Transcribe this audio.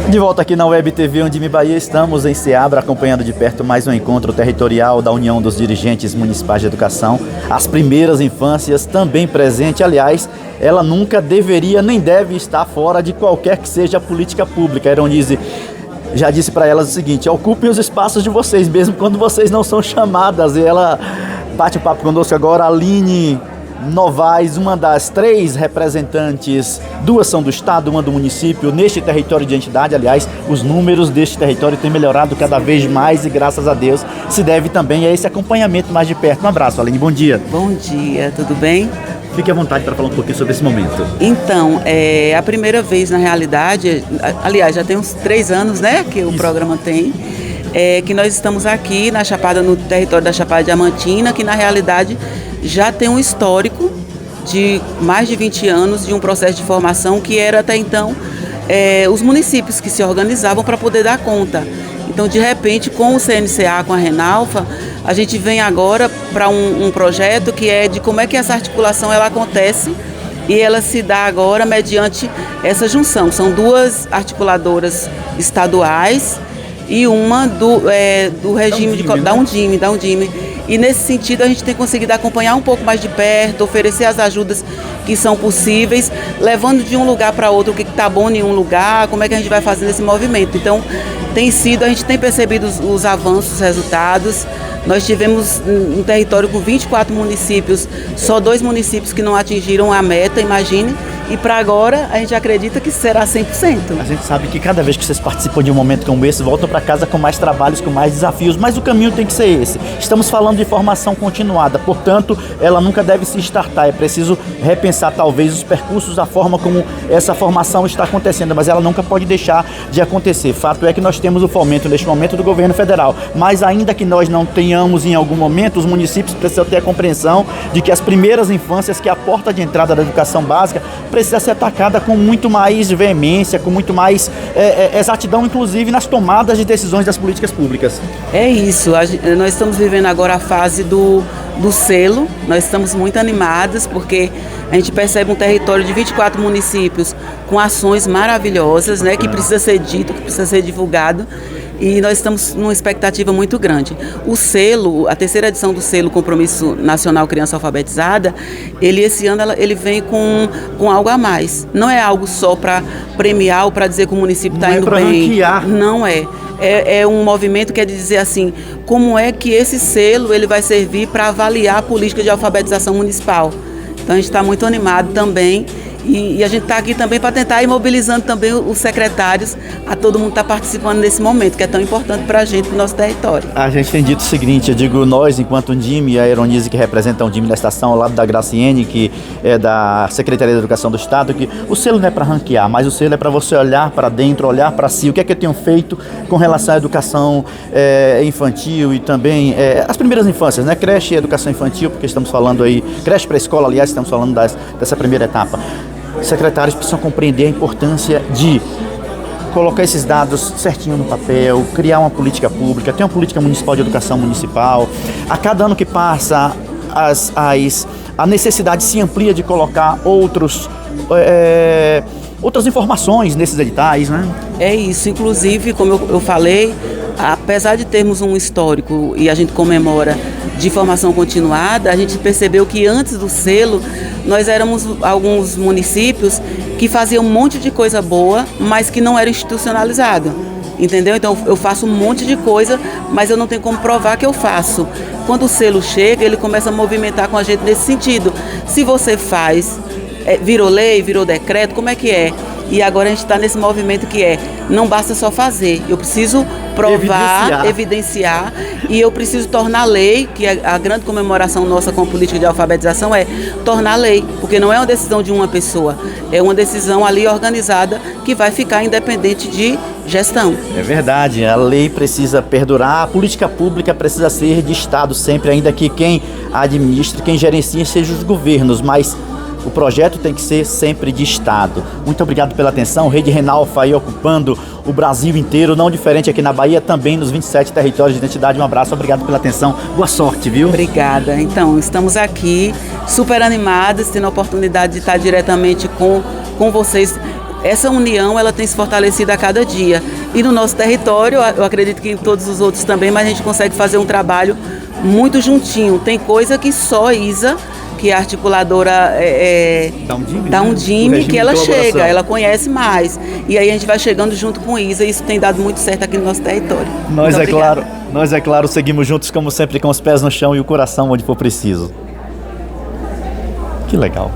De volta aqui na Web TV Undime Bahia, estamos em Ceabra acompanhando de perto mais um encontro territorial da União dos Dirigentes Municipais de Educação. As primeiras infâncias também presente, aliás, ela nunca deveria nem deve estar fora de qualquer que seja a política pública. A Ironise já disse para elas o seguinte: ocupem os espaços de vocês, mesmo quando vocês não são chamadas. E ela bate o papo conosco agora, a Aline Novaes, uma das 3 representantes, 2 são do estado, uma do município, neste território de entidade. Aliás, os números deste território têm melhorado cada vez mais e graças a Deus se deve também a esse acompanhamento mais de perto. Um abraço, Aline, bom dia. Bom dia, tudo bem? Fique à vontade para falar um pouquinho sobre esse momento. Então, é a primeira vez na realidade, aliás, já tem uns 3 anos, né, que o programa tem, que nós estamos aqui na Chapada, no território da Chapada Diamantina, que na realidade já tem um histórico de mais de 20 anos de um processo de formação que era até então os municípios que se organizavam para poder dar conta. Então, de repente, com o CNCA, com a Renalfa, a gente vem agora para um projeto que é de como é que essa articulação ela acontece e ela se dá agora mediante essa junção. São 2 articuladoras estaduais e uma do regime da Undime. E nesse sentido a gente tem conseguido acompanhar um pouco mais de perto, oferecer as ajudas que são possíveis, levando de um lugar para outro o que está bom em um lugar, como é que a gente vai fazendo esse movimento. Então a gente tem percebido os avanços, os resultados. Nós tivemos um território com 24 municípios, só 2 municípios que não atingiram a meta, imagine. E para agora, a gente acredita que será 100%. A gente sabe que cada vez que vocês participam de um momento como esse, voltam para casa com mais trabalhos, com mais desafios, mas o caminho tem que ser esse. Estamos falando de formação continuada, portanto, ela nunca deve se startar. É preciso repensar, talvez, os percursos, a forma como essa formação está acontecendo, mas ela nunca pode deixar de acontecer. Fato é que nós temos o fomento, neste momento, do governo federal, mas ainda que nós não tenhamos em algum momento, os municípios precisam ter a compreensão de que as primeiras infâncias, que é a porta de entrada da educação básica, precisa ser atacada com muito mais veemência, com muito mais exatidão, inclusive nas tomadas de decisões das políticas públicas. É isso, nós estamos vivendo agora a fase do selo. Nós estamos muito animados porque a gente percebe um território de 24 municípios com ações maravilhosas, né, que precisa ser dito, que precisa ser divulgado. E nós estamos numa expectativa muito grande. O selo, a 3ª edição do selo Compromisso Nacional Criança Alfabetizada, esse ano ele vem com algo a mais. Não é algo só para premiar ou para dizer que o município está indo bem. Ranquear. Não é. É um movimento que é de dizer assim, como é que esse selo ele vai servir para avaliar a política de alfabetização municipal. Então a gente está muito animado também. E a gente está aqui também para tentar ir mobilizando também os secretários, a todo mundo está participando nesse momento, que é tão importante para a gente, para o nosso território. A gente tem dito o seguinte, eu digo nós, enquanto Undime, a Ironise, que representa a Undime da estação, ao lado da Graciene, que é da Secretaria de Educação do Estado, que o selo não é para ranquear, mas o selo é para você olhar para dentro, olhar para si, o que é que eu tenho feito com relação à educação infantil e também as primeiras infâncias, né? Creche e educação infantil, porque estamos falando aí, creche para escola, aliás, estamos falando dessa primeira etapa. Secretários precisam compreender a importância de colocar esses dados certinho no papel, criar uma política pública, ter uma política municipal de educação municipal. A cada ano que passa, a necessidade se amplia de colocar outras informações nesses editais, né? É isso, inclusive, como eu falei, apesar de termos um histórico e a gente comemora de formação continuada, a gente percebeu que antes do selo nós éramos alguns municípios que faziam um monte de coisa boa, mas que não era institucionalizado, entendeu? Então eu faço um monte de coisa, mas eu não tenho como provar que eu faço. Quando o selo chega, ele começa a movimentar com a gente nesse sentido. Se você faz, virou lei, virou decreto, como é que é? E agora a gente está nesse movimento que não basta só fazer, eu preciso provar, evidenciar e eu preciso tornar lei, que a grande comemoração nossa com a política de alfabetização é tornar lei, porque não é uma decisão de uma pessoa, é uma decisão ali organizada que vai ficar independente de gestão. É verdade, a lei precisa perdurar, a política pública precisa ser de Estado sempre, ainda que quem administre, quem gerencia seja os governos, mas o projeto tem que ser sempre de Estado. Muito obrigado pela atenção. Rede Renalfa aí ocupando o Brasil inteiro, não diferente aqui na Bahia, também nos 27 territórios de identidade. Um abraço, obrigado pela atenção. Boa sorte, viu? Obrigada. Então, estamos aqui super animadas, tendo a oportunidade de estar diretamente com vocês, essa união ela tem se fortalecido a cada dia. E no nosso território, eu acredito que em todos os outros também, mas a gente consegue fazer um trabalho muito juntinho. Tem coisa que só Isa, que é a articuladora da Undime, que ela chega, ela conhece mais. E aí a gente vai chegando junto com Isa e isso tem dado muito certo aqui no nosso território. Nós, é claro, seguimos juntos como sempre com os pés no chão e o coração onde for preciso. Que legal.